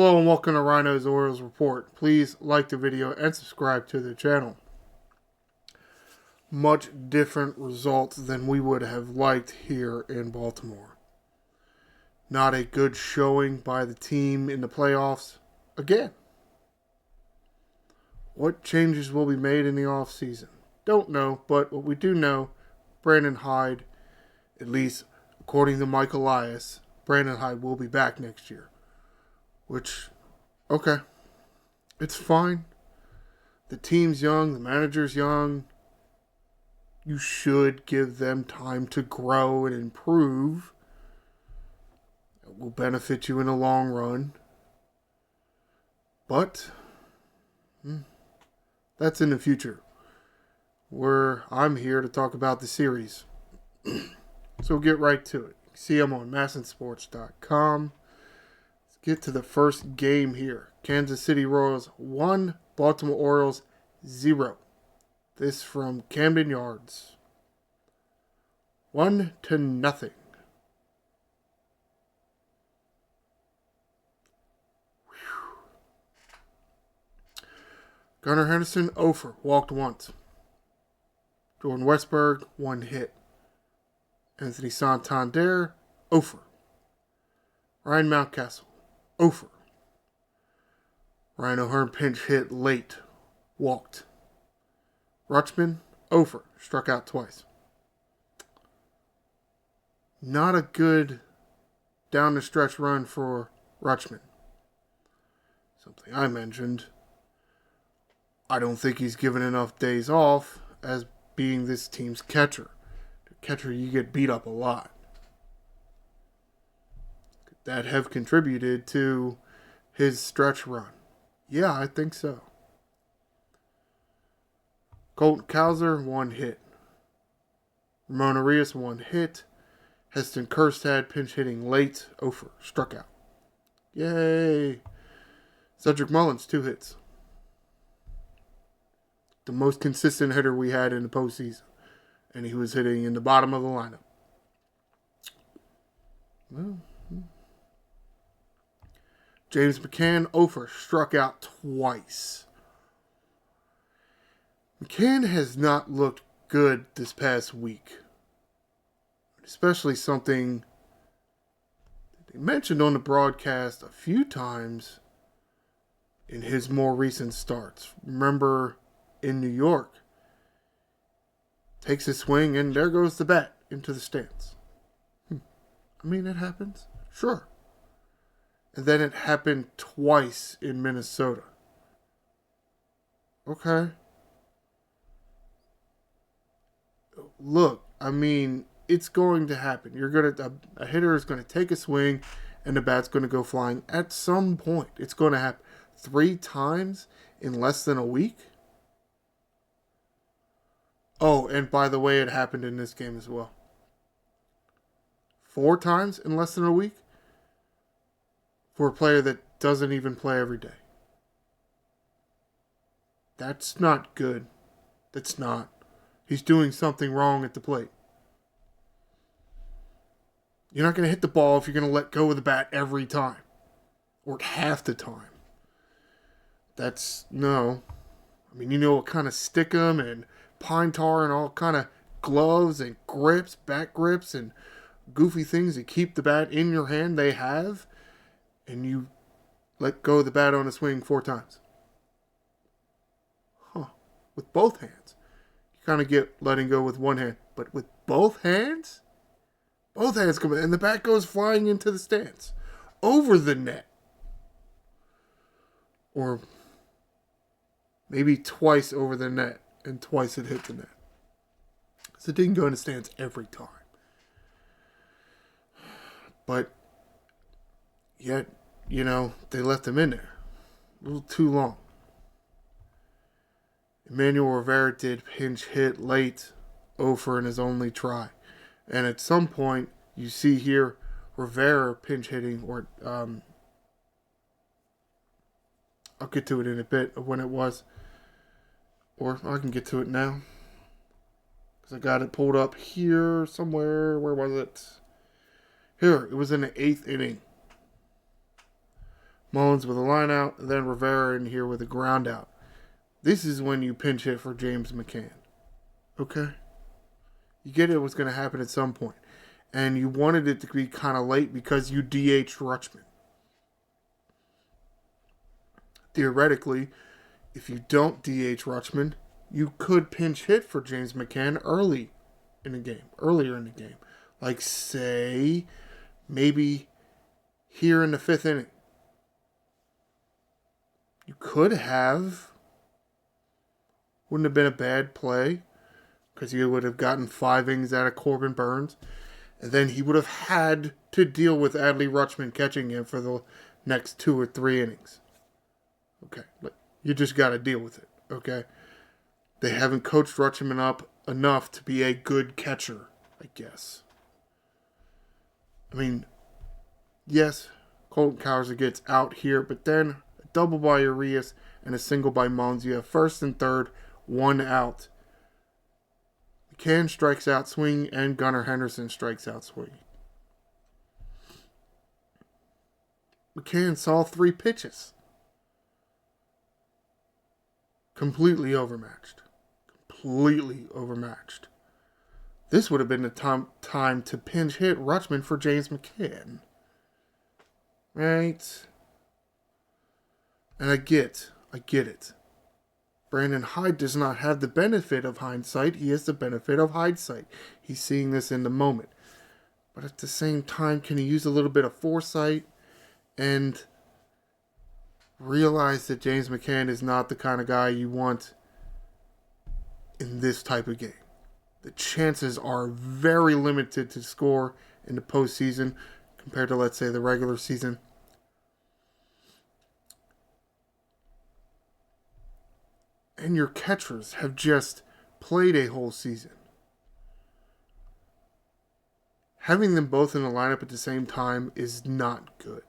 Hello and welcome to Ryno's Orioles Report. Please like the video and subscribe to the channel. Much different results than we would have liked here in Baltimore. Not a good showing by the team in the playoffs again. What changes will be made in the offseason? Don't know, but what we do know, Brandon Hyde, at least according to Mike Elias, Brandon Hyde will be back next year. Which, okay, it's fine. The team's young, the manager's young. You should give them time to grow and improve. It will benefit you in the long run. But that's in the future. I'm here to talk about the series. So we'll get right to it. See them on massinsports.com. Get to the first game here. Kansas City Royals 1, Baltimore Orioles 0. This from Camden Yards. 1-0. Gunnar Henderson 0 for, walked once. Jordan Westberg 1 hit. Anthony Santander 0 for. Ryan Mountcastle 0 for. Ryno Hearn pinch hit late. Walked. Rutschman 0 for. Struck out twice. Not a good down the stretch run for Rutschman. Something I mentioned. I don't think he's given enough days off as being this team's catcher. The catcher, you get beat up a lot. That have contributed to his stretch run? Yeah, I think so. Colton Cowser, 1 hit. Ramon Arias, 1 hit. Heston Kjerstad, pinch hitting late, 0 for, struck out. Yay! Cedric Mullins, 2 hits. The most consistent hitter we had in the postseason. And he was hitting in the bottom of the lineup. Well, James McCann, 0 for, struck out twice. McCann has not looked good this past week. Especially something that they mentioned on the broadcast a few times in his more recent starts. Remember, in New York, takes a swing and there goes the bat into the stands. I mean, it happens. Sure. And then it happened twice in Minnesota. Okay. Look, I mean, it's going to happen. A hitter is going to take a swing and the bat's going to go flying at some point. It's going to happen 3 times in less than a week. Oh, and by the way, it happened in this game as well. 4 times in less than a week? For a player that doesn't even play every day. That's not good. That's not. He's doing something wrong at the plate. You're not going to hit the ball if you're going to let go of the bat every time. Or half the time. No. I mean, you know what kind of stickum and pine tar and all kind of gloves and grips, bat grips and goofy things that keep the bat in your hand they have. And you let go of the bat on a swing 4 times. With both hands. You kind of get letting go with one hand. But with both hands? Both hands come in. And the bat goes flying into the stands. Over the net. Or maybe twice over the net. And twice it hit the net. So it didn't go in the stands every time. But yet, you know, they left him in there a little too long. Emmanuel Rivera did pinch hit late, 0 for in his only try. And at some point, you see here Rivera pinch hitting, or I'll get to it in a bit of when it was. Or I can get to it now. Because I got it pulled up here somewhere. Where was it? Here, it was in the 8th inning. Mullins with a line out, and then Rivera in here with a ground out. This is when you pinch hit for James McCann. Okay? You get it was going to happen at some point. And you wanted it to be kind of late because you DH'd Rutschman. Theoretically, if you don't DH Rutschman, you could pinch hit for James McCann earlier in the game. Like, say, maybe here in the 5th inning. You could have. Wouldn't have been a bad play because you would have gotten 5 innings out of Corbin Burns. And then he would have had to deal with Adley Rutschman catching him for the next 2 or 3 innings. Okay, you just got to deal with it, okay? They haven't coached Rutschman up enough to be a good catcher, I guess. I mean, yes, Colton Cowser gets out here, but then a double by Arias and a single by Mullins. You have first and third, 1 out. McCann strikes out swinging, and Gunnar Henderson strikes out swinging. McCann saw 3 pitches. Completely overmatched. This would have been the time to pinch hit Rutschman for James McCann. Right? And I get it. Brandon Hyde does not have the benefit of hindsight. He has the benefit of hindsight. He's seeing this in the moment. But at the same time, can he use a little bit of foresight and realize that James McCann is not the kind of guy you want in this type of game? The chances are very limited to score in the postseason compared to, let's say, the regular season. And your catchers have just played a whole season. Having them both in the lineup at the same time is not good.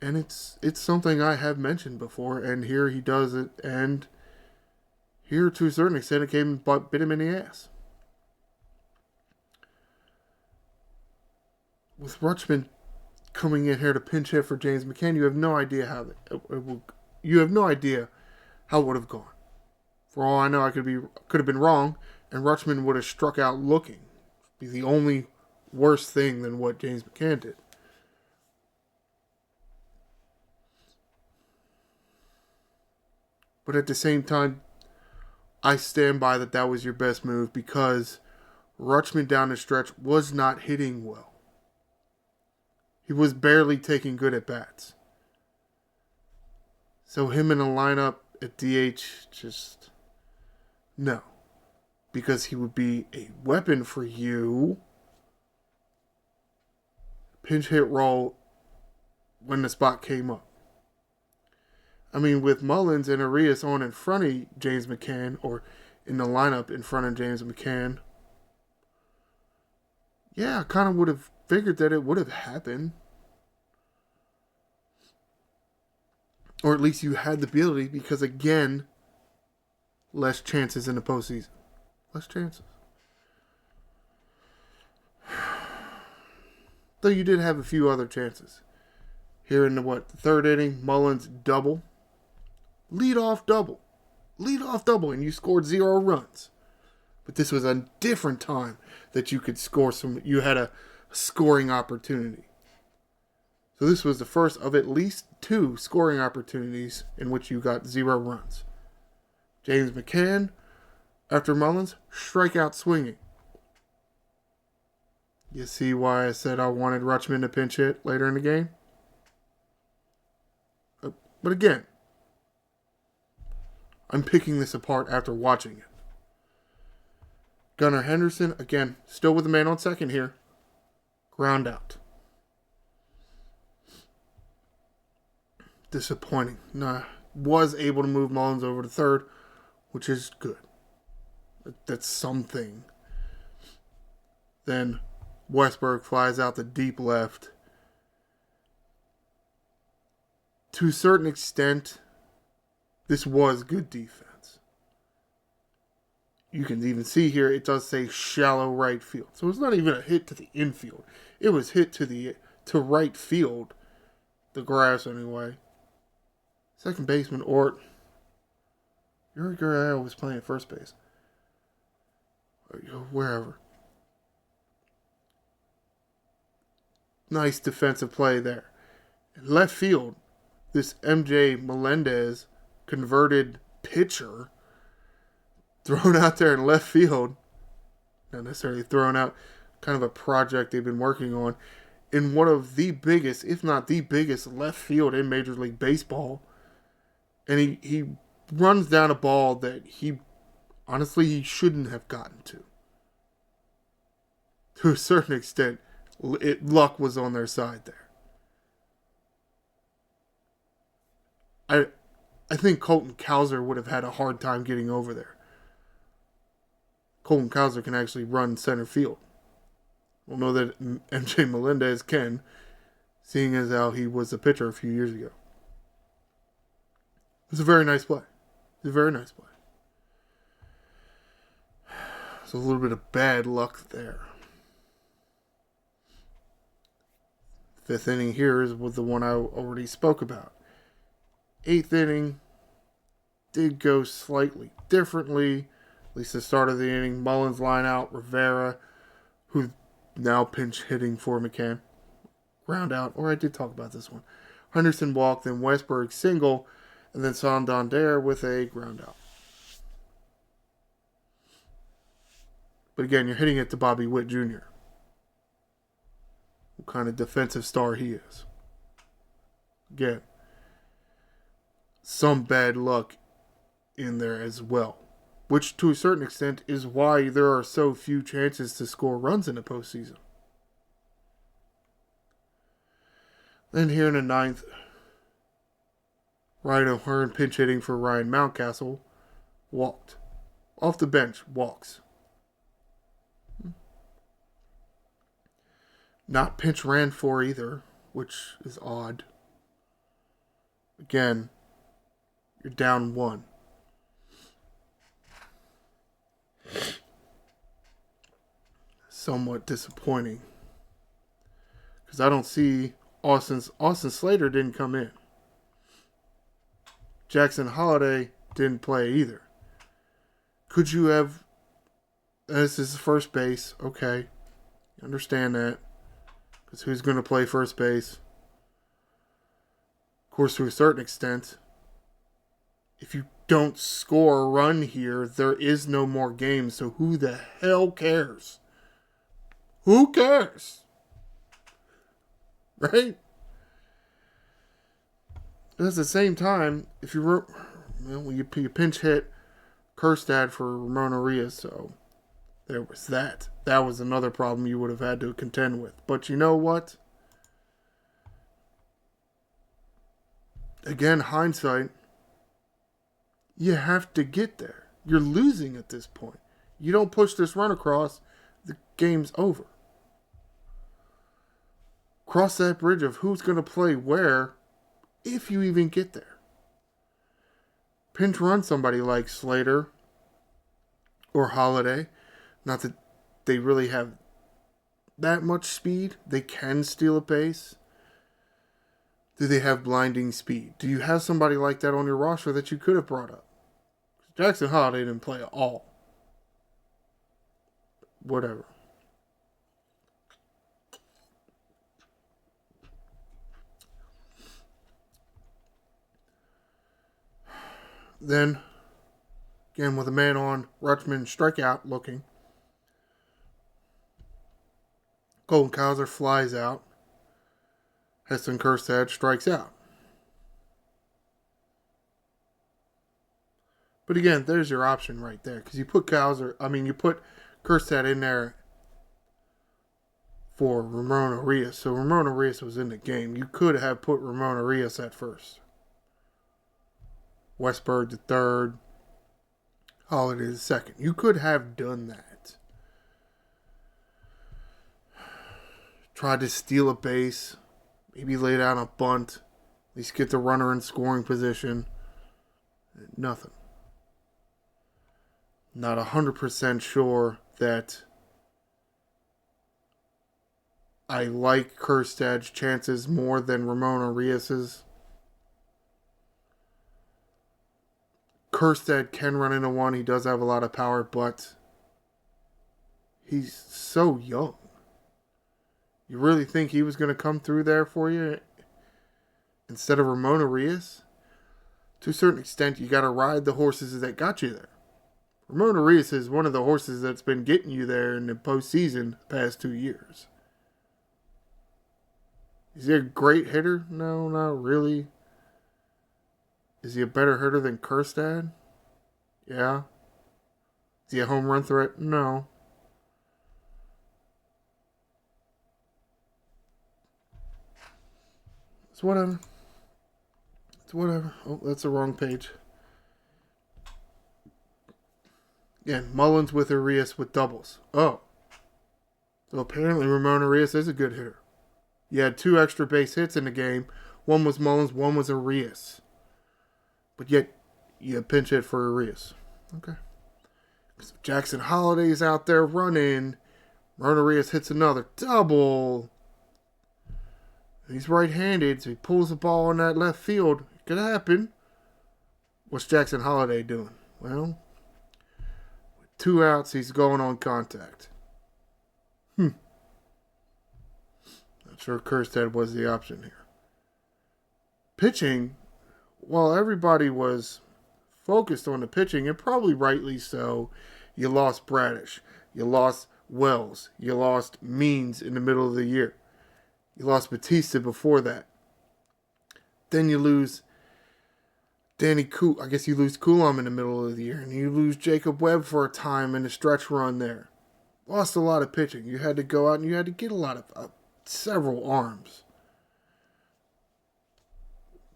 And it's something I have mentioned before, and here he does it, and here to a certain extent it came and bit him in the ass. With Rutschman coming in here to pinch hit for James McCann, you have no idea how how it would have gone. For all I know, I could have been wrong, and Rutschman would have struck out looking. Be the only worse thing than what James McCann did. But at the same time, I stand by that was your best move because Rutschman down the stretch was not hitting well. He was barely taking good at bats. So him in a lineup at DH, just no. Because he would be a weapon for you. Pinch hit role when the spot came up. I mean, with Mullins and Arias on in front of James McCann, or in the lineup in front of James McCann, yeah, I kind of would have figured that it would have happened. Or at least you had the ability, because again, less chances in the postseason. Less chances. Though you did have a few other chances. Here in the 3rd inning, Mullins double. Lead-off double, and you scored 0 runs. But this was a different time that you could score you had a scoring opportunity. So this was the first of at least 2 scoring opportunities in which you got 0 runs. James McCann, after Mullins, strikeout swinging. You see why I said I wanted Rutschman to pinch hit later in the game? But again, I'm picking this apart after watching it. Gunnar Henderson, again, still with the man on second here. Ground out. Disappointing. Was able to move Mullins over to third, which is good. That's something. Then Westberg flies out the deep left. To a certain extent, this was good defense. You can even see here, it does say shallow right field. So it's not even a hit to the infield. It was hit to right field the grass anyway. Second baseman, or Yuri Guerrero was playing at first base. Wherever. Nice defensive play there. In left field, this MJ Melendez converted pitcher thrown out there in left field. Not necessarily thrown out, kind of a project they've been working on in one of the biggest, if not the biggest, left field in Major League Baseball. And he runs down a ball that he shouldn't have gotten to. To a certain extent, luck was on their side there. I think Colton Cowser would have had a hard time getting over there. Colton Cowser can actually run center field. I don't know that MJ Melendez can, seeing as how he was a pitcher a few years ago. It was a very nice play. So a little bit of bad luck there. Fifth inning here is the one I already spoke about. Eighth inning did go slightly differently. At least the start of the inning. Mullins line out. Rivera, who now pinch hitting for McCann. Ground out. Or I did talk about this one. Henderson walked, then Westberg single, and then Santander with a ground out. But again, you're hitting it to Bobby Witt Jr. What kind of defensive star he is. Again, some bad luck in there as well. Which, to a certain extent, is why there are so few chances to score runs in the postseason. Then here in the ninth, Ryno Hearn pinch hitting for Ryan Mountcastle walked. Off the bench, walks. Not pinch ran for either, which is odd. Again, you're down one. Somewhat disappointing. Because I don't see Austin Slater didn't come in. Jackson Holliday didn't play either. Could you have... This is first base. Okay. Understand that. Because who's going to play first base? Of course, to a certain extent, if you don't score a run here, there is no more game. So who the hell cares? Who cares? Right? But at the same time, if you pinch hit Kerstad for Ramon Arias, so there was that. That was another problem you would have had to contend with. But you know what? Again, hindsight, you have to get there. You're losing at this point. You don't push this run across, the game's over. Cross that bridge of who's going to play where, if you even get there. Pinch run somebody like Slater or Holiday. Not that they really have that much speed. They can steal a base. Do they have blinding speed? Do you have somebody like that on your roster that you could have brought up? Jackson Holiday didn't play at all. Whatever. Then, again with a man on, Rutschman strikeout looking. Colton Cowser flies out. Heston Kjerstad strikes out. But again, there's your option right there. Because you put Kjerstad in there for Ramon Arias. So Ramon Arias was in the game. You could have put Ramon Arias at first. Westberg the third. Holiday the second. You could have done that. Tried to steal a base. Maybe lay down a bunt. At least get the runner in scoring position. Nothing. Not 100% sure that I like Kjerstad's chances more than Ramon Urias's. Kjerstad can run into one. He does have a lot of power, but he's so young. You really think he was going to come through there for you instead of Ramon Urias? To a certain extent, you got to ride the horses that got you there. Ramon Urias is one of the horses that's been getting you there in the postseason the past 2 years. Is he a great hitter? No, not really. Is he a better hitter than Kjerstad? Yeah. Is he a home run threat? No. It's whatever. It's whatever. Oh, that's the wrong page. Yeah, Mullins with Urias with doubles. Oh. So apparently Ramon Urias is a good hitter. You had 2 extra base hits in the game. One was Mullins, one was Urias. But yet, you pinch hit for Urias. Okay. So Jackson Holliday's out there running. Ramon Urias hits another double. He's right-handed, so he pulls the ball in that left field. It could happen. What's Jackson Holliday doing? Well, with 2 outs, he's going on contact. Not sure Kjerstad was the option here. Pitching, while everybody was focused on the pitching, and probably rightly so, you lost Bradish, you lost Wells, you lost Means in the middle of the year. You lost Batista before that. Then you lose I guess you lose Coulomb in the middle of the year, and you lose Jacob Webb for a time in the stretch run there. Lost a lot of pitching. You had to go out and you had to get a lot of several arms.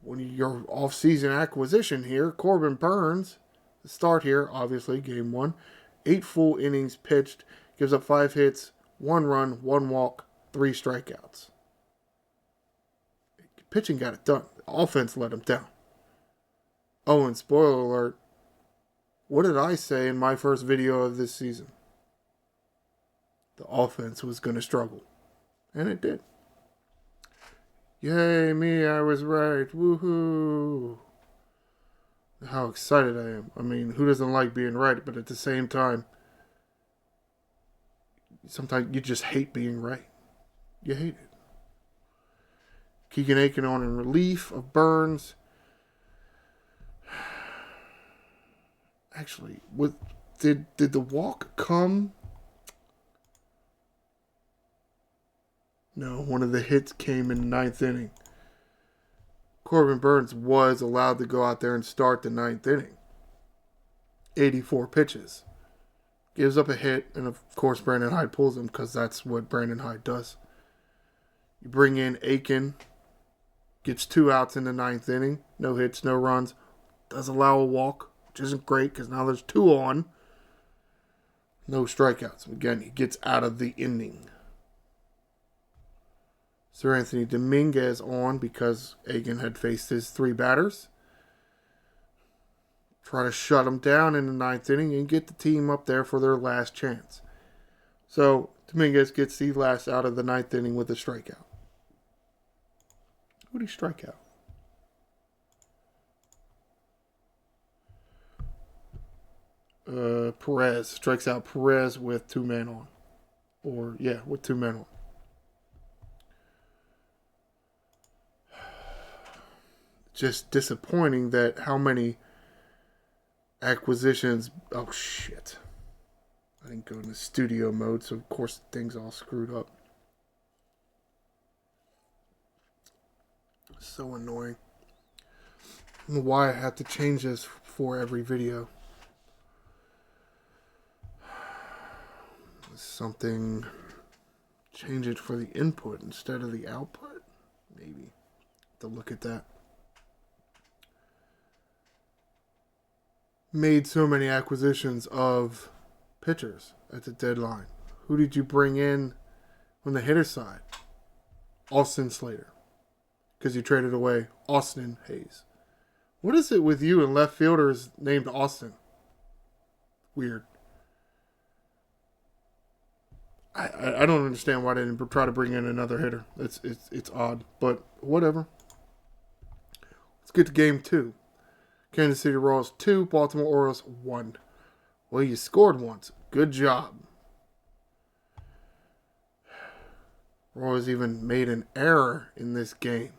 When your off-season acquisition here, Corbin Burns, the start here, obviously, game 1, 8 full innings pitched, gives up 5 hits, 1 run, 1 walk, 3 strikeouts. Pitching got it done. The offense let him down. Oh, and spoiler alert, what did I say in my first video of this season? The offense was going to struggle. And it did. Yay, me, I was right. Woohoo. How excited I am. I mean, who doesn't like being right? But at the same time, sometimes you just hate being right. You hate it. Keegan Aiken on in relief of Burns. Actually, did the walk come? No, one of the hits came in the 9th inning. Corbin Burns was allowed to go out there and start the 9th inning. 84 pitches. Gives up a hit, and of course Brandon Hyde pulls him because that's what Brandon Hyde does. You bring in Aiken. Gets 2 outs in the 9th inning. No hits, no runs. Does allow a walk, which isn't great because now there's 2 on. No strikeouts. Again, he gets out of the inning. Sir Anthony Dominguez on because Aiken had faced his 3 batters. Try to shut him down in the 9th inning and get the team up there for their last chance. So Dominguez gets the last out of the 9th inning with a strikeout. Who did he strike out? Perez. Strikes out Perez with 2 men on. With 2 men on. Just disappointing that how many acquisitions... Oh, shit. I didn't go into studio mode, so of course things all screwed up. So annoying. I don't know why I have to change this for every video. Something... Change it for the input instead of the output? Maybe. Have to look at that. Made so many acquisitions of pitchers at the deadline. Who did you bring in on the hitter side? Austin Slater. Because you traded away Austin Hayes. What is it with you and left fielders named Austin? Weird. I don't understand why they didn't try to bring in another hitter. It's odd, but whatever. Let's get to game 2. Kansas City Royals 2, Baltimore Orioles 1. Well, you scored once. Good job. Royals even made an error in this game.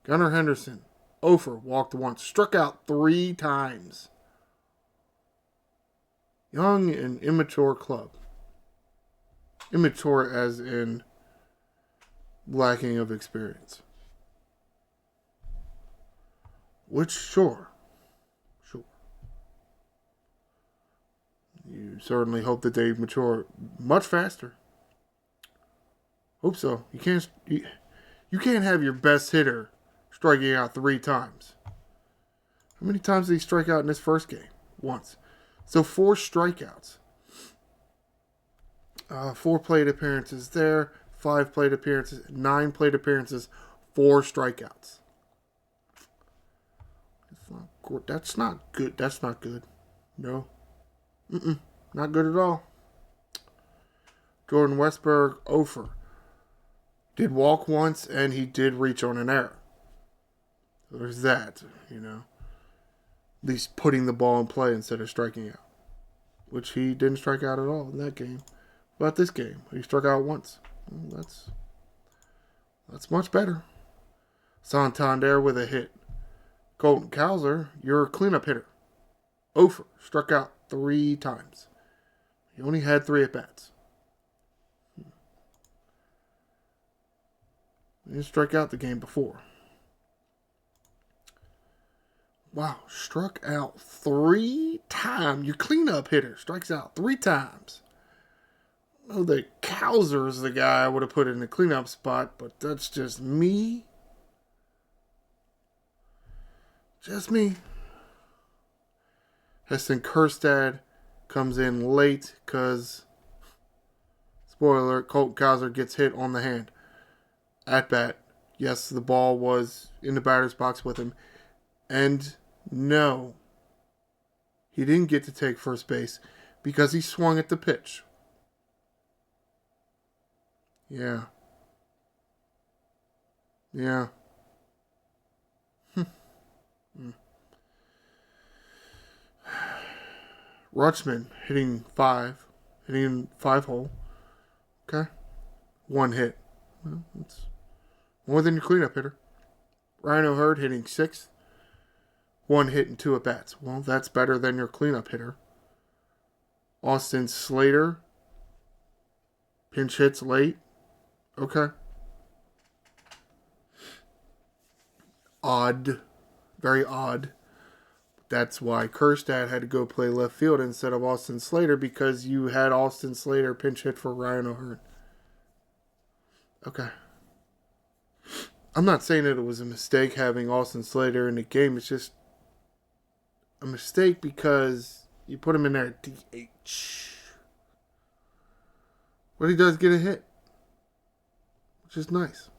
Gunnar Henderson, 0 for, walked once, struck out 3 times. Young and immature club. Immature as in lacking of experience. Which, sure. You certainly hope that they mature much faster. Hope so. You can't have your best hitter striking out 3 times. How many times did he strike out in this first game? Once. So 4 strikeouts. 4 plate appearances there. 5 plate appearances. 9 plate appearances. 4 strikeouts. That's not good. That's not good. No. Not good at all. Jordan Westburg, 0 for. Did walk once, and he did reach on an error. So there's that, At least putting the ball in play instead of striking out. Which he didn't strike out at all in that game. But this game, he struck out once. Well, that's much better. Santander with a hit. Colton Cowser, your cleanup hitter. 0 for. Struck out 3 times. He only had 3 at-bats. He didn't strike out the game before. Wow, struck out 3 times. Your cleanup hitter strikes out 3 times. I know that Cowser's the guy I would have put in the cleanup spot, but that's just me. Just me. Heston Kjerstad comes in late because, spoiler alert, Colton Cowser gets hit on the hand. At bat. Yes, the ball was in the batter's box with him. And no, he didn't get to take first base because he swung at the pitch. Yeah. Rutschman hitting 5 hole. Okay. 1 hit. Well, that's more than your cleanup hitter. Ryno Hurd hitting 6th. 1 hit and 2 at-bats. Well, that's better than your cleanup hitter. Austin Slater. Pinch hits late. Okay. Odd. Very odd. That's why Kjerstad had to go play left field instead of Austin Slater, because you had Austin Slater pinch hit for Ryno Hurd. Okay. I'm not saying that it was a mistake having Austin Slater in the game. It's just a mistake because you put him in there at DH. But he does get a hit, which is nice.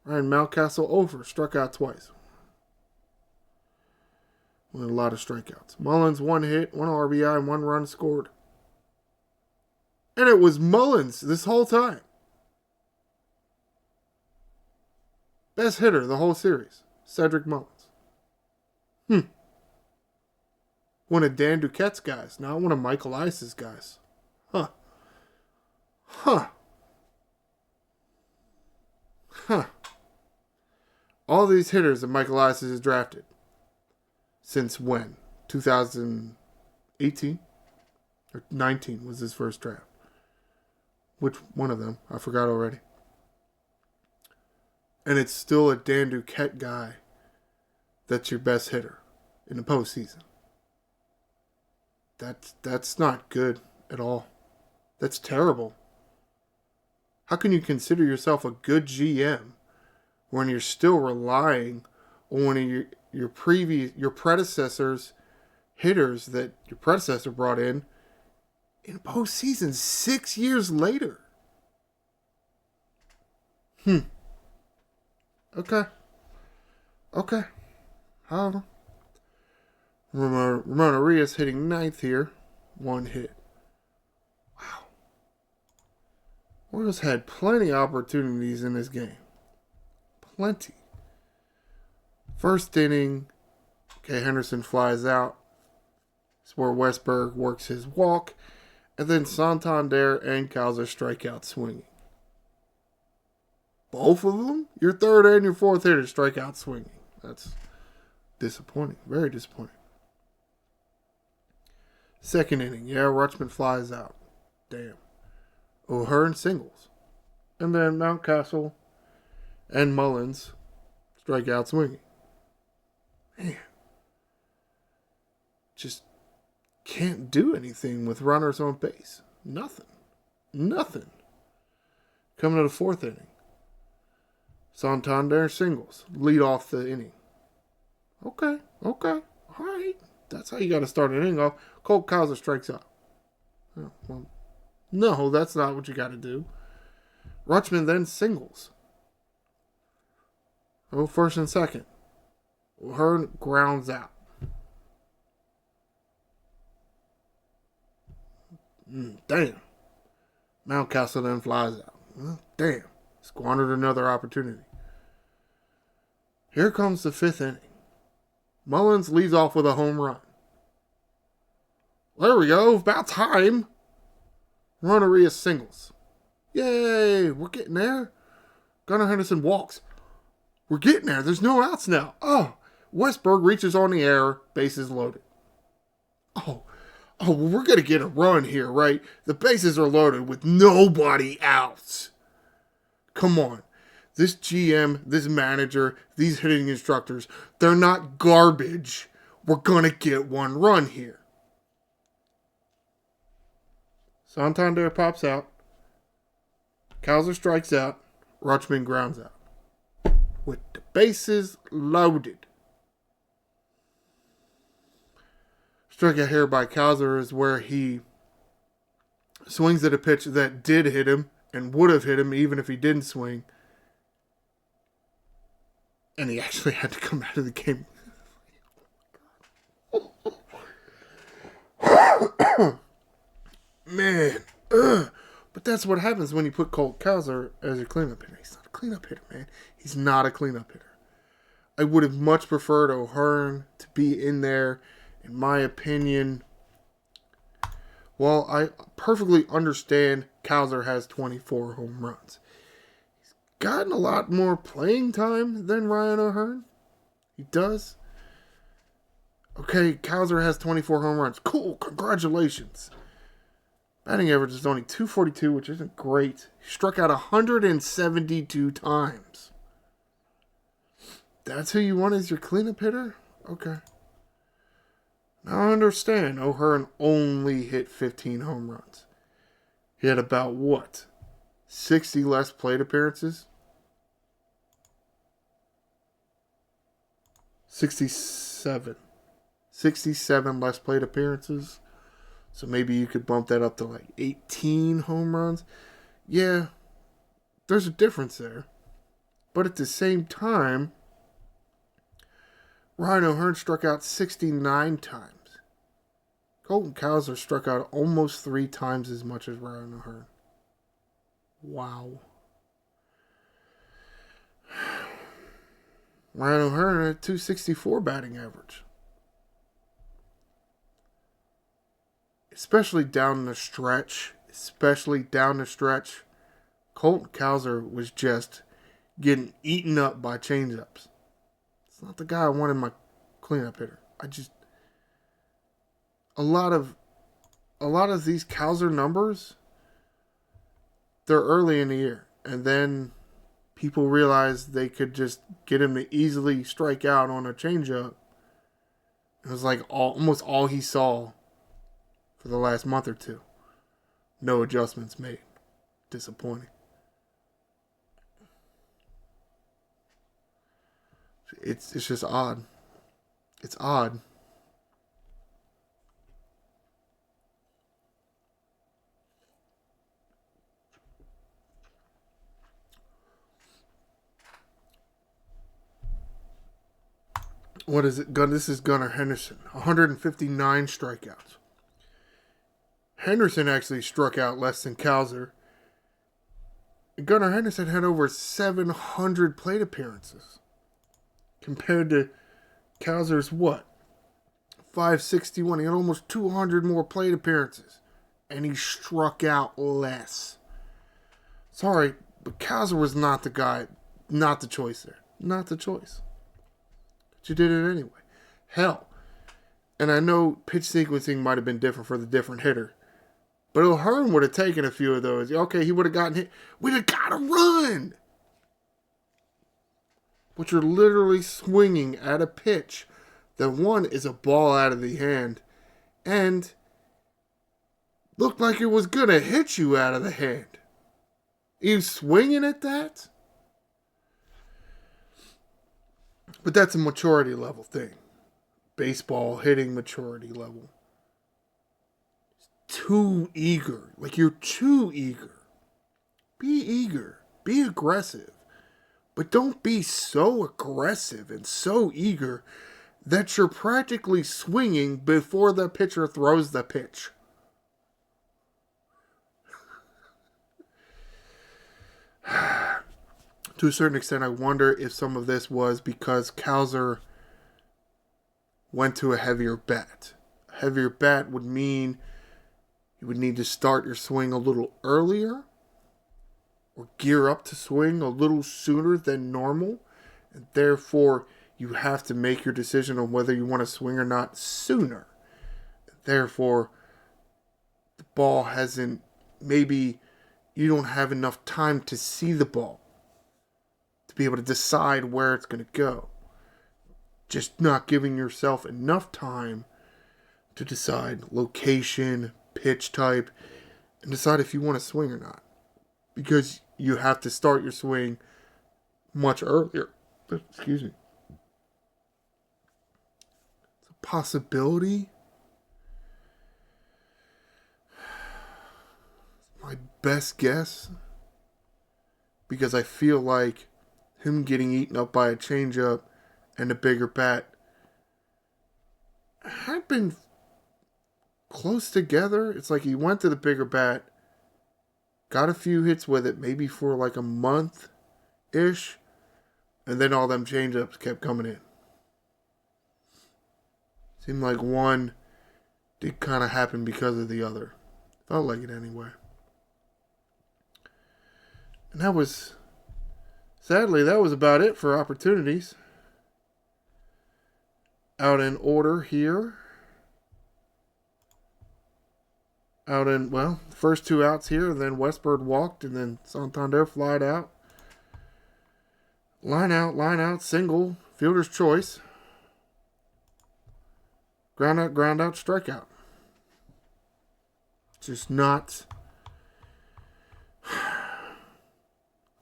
Ryan Mountcastle over, struck out twice. With a lot of strikeouts. Mullins 1 hit, 1 RBI, and 1 run scored. And it was Mullins this whole time. Best hitter the whole series, Cedric Mullins. One of Dan Duquette's guys, not one of Michael Ice's guys. Huh. All these hitters that Michael Ice has drafted. Since when? 2018? Or 19 was his first draft. Which one of them? I forgot already. And it's still a Dan Duquette guy that's your best hitter in the postseason. That's not good at all. That's terrible. How can you consider yourself a good GM when you're still relying on one of your predecessor's hitters that your predecessor brought in postseason 6 years later? Okay. However, Ramon Arias hitting 9th here. 1 hit. Orioles had plenty of opportunities in this game. Plenty. First inning, okay, Henderson flies out. It's where Westberg works his walk. And then Santander and Cowser strike out swinging. Both of them? Your third and your fourth hitter strike out swinging. That's disappointing. Very disappointing. Second inning, yeah, Rutschman flies out. Damn. O'Hearn singles. And then Mountcastle and Mullins strike out swinging. Man. Just can't do anything with runners on base. Nothing. Coming to the fourth inning. Santander singles. Lead off the inning. Okay. All right. That's how you got to start an inning off. Colt Cowser strikes out. Oh, well, no, that's not what you got to do. Rutschman then singles. Oh, first and second. O'Hearn grounds out. Damn. Mountcastle then flies out. Damn. Squandered another opportunity. Here comes the fifth inning. Mullins leads off with a home run. There we go. About time. Runneria singles. Yay. We're getting there. Gunnar Henderson walks. We're getting there. There's no outs now. Oh. Westberg reaches on the air. Bases loaded. Oh, well, we're going to get a run here, right? The bases are loaded with nobody out. Come on. This GM, this manager, these hitting instructors, they're not garbage. We're going to get one run here. Santander pops out. Cowser strikes out. Rutschman grounds out. With the bases loaded. Strikeout here by Cowser is where he swings at a pitch that did hit him and would have hit him even if he didn't swing. And he actually had to come out of the game. Man. But that's what happens when you put Colt Cowser as your cleanup hitter. He's not a cleanup hitter, man. He's not a cleanup hitter. I would have much preferred O'Hearn to be in there. In my opinion, well, I perfectly understand Cowser has 24 home runs. He's gotten a lot more playing time than Ryan O'Hearn. He does. Okay, Cowser has 24 home runs. Cool, congratulations. Batting average is only 242, which isn't great. He struck out 172 times. That's who you want as your cleanup hitter? Okay. Now I understand O'Hearn only hit 15 home runs. He had about, 60 less plate appearances? 67. 67 less plate appearances. So maybe you could bump that up to 18 home runs. Yeah, there's a difference there. But at the same time, Ryan O'Hearn struck out 69 times. Colton Cowser struck out almost 3 times as much as Ryan O'Hearn. Wow. Ryan O'Hearn had 264 batting average. Especially down the stretch. Colton Cowser was just getting eaten up by changeups. It's not the guy I wanted my cleanup hitter. A lot of these Cowser numbers, they're early in the year. And then people realized they could just get him to easily strike out on a changeup. It was almost all he saw for the last month or two. No adjustments made. Disappointing. It's just odd. It's odd. What is it? This is Gunnar Henderson. 159 strikeouts. Henderson actually struck out less than Cowser. Gunnar Henderson had over 700 plate appearances. Compared to Kowser's what? 561. He had almost 200 more plate appearances. And he struck out less. Sorry, but Kowser was not the guy, not the choice there. Not the choice. But you did it anyway. Hell. And I know pitch sequencing might have been different for the different hitter. But O'Hearn would have taken a few of those. Okay, he would have gotten hit. We'd have got to run. But you're literally swinging at a pitch that one is a ball out of the hand and looked like it was going to hit you out of the hand. You swinging at that? But that's a maturity level thing. Baseball hitting maturity level. Too eager. Like you're too eager. Be eager. Be aggressive. But don't be so aggressive and so eager that you're practically swinging before the pitcher throws the pitch. To a certain extent, I wonder if some of this was because Kowser went to a heavier bat. A heavier bat would mean you would need to start your swing a little earlier or gear up to swing a little sooner than normal. And therefore, you have to make your decision on whether you want to swing or not sooner. Therefore, the ball hasn't, maybe you don't have enough time to see the ball to be able to decide where it's going to go. Just not giving yourself enough time to decide location, pitch type, and decide if you want to swing or not. Because you have to start your swing much earlier. Excuse me. It's a possibility. My best guess. Because I feel like him getting eaten up by a changeup and a bigger bat had been close together. It's like he went to the bigger bat, got a few hits with it, maybe for like a month-ish, and then all them changeups kept coming in. Seemed like one did kind of happen because of the other. Felt like it anyway. And that was, sadly, that was about it for opportunities. Out in order here. Out in, well, first two outs here, then Westburg walked, and then Santander flied out. Line out, single, fielder's choice. Ground out, strikeout. Just not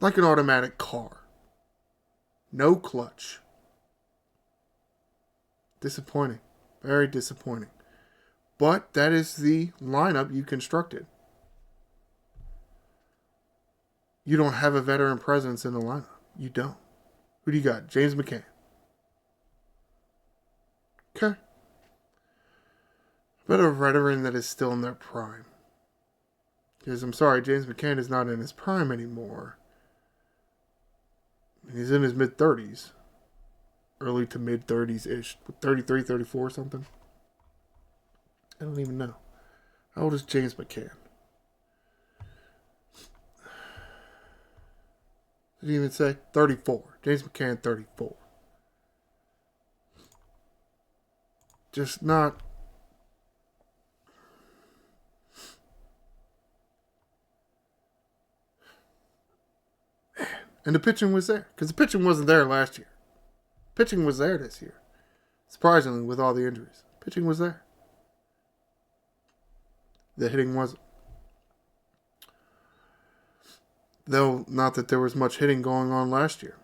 like an automatic car. No clutch. Disappointing. Very disappointing. But that is the lineup you constructed. You don't have a veteran presence in the lineup. You don't. Who do you got? James McCann. Okay. But a veteran that is still in their prime. Because I'm sorry, James McCann is not in his prime anymore. He's in his mid-30s. Early to mid-30s-ish. 33, 34 something. I don't even know. How old is James McCann? Did he even say? 34. James McCann, 34. Just not... And the pitching was there. Because the pitching wasn't there last year. Pitching was there this year. Surprisingly, with all the injuries. Pitching was there. The hitting wasn't. Though, not that there was much hitting going on last year.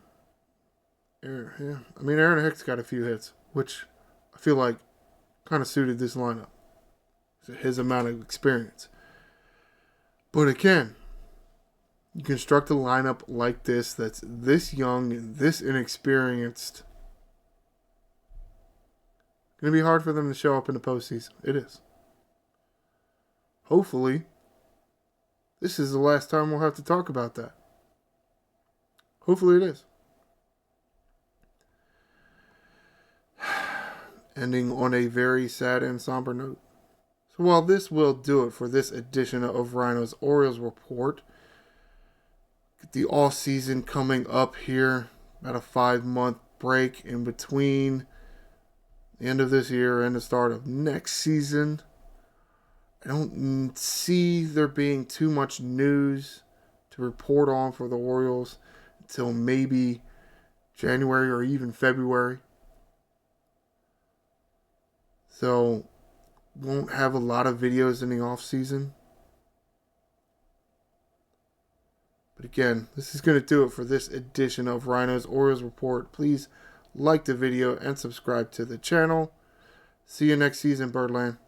Yeah. I mean, Aaron Hicks got a few hits, which I feel like kind of suited this lineup. His amount of experience. But again, you construct a lineup like this that's this young and this inexperienced. It's going to be hard for them to show up in the postseason. It is. Hopefully, this is the last time we'll have to talk about that. Hopefully it is. Ending on a very sad and somber note. So while this will do it for this edition of Ryno's Orioles Report, the off season coming up here, about a 5-month break in between the end of this year and the start of next season. I don't see there being too much news to report on for the Orioles until maybe January or even February. So, won't have a lot of videos in the off season. But again, this is going to do it for this edition of Ryno's Orioles Report. Please like the video and subscribe to the channel. See you next season, Birdland.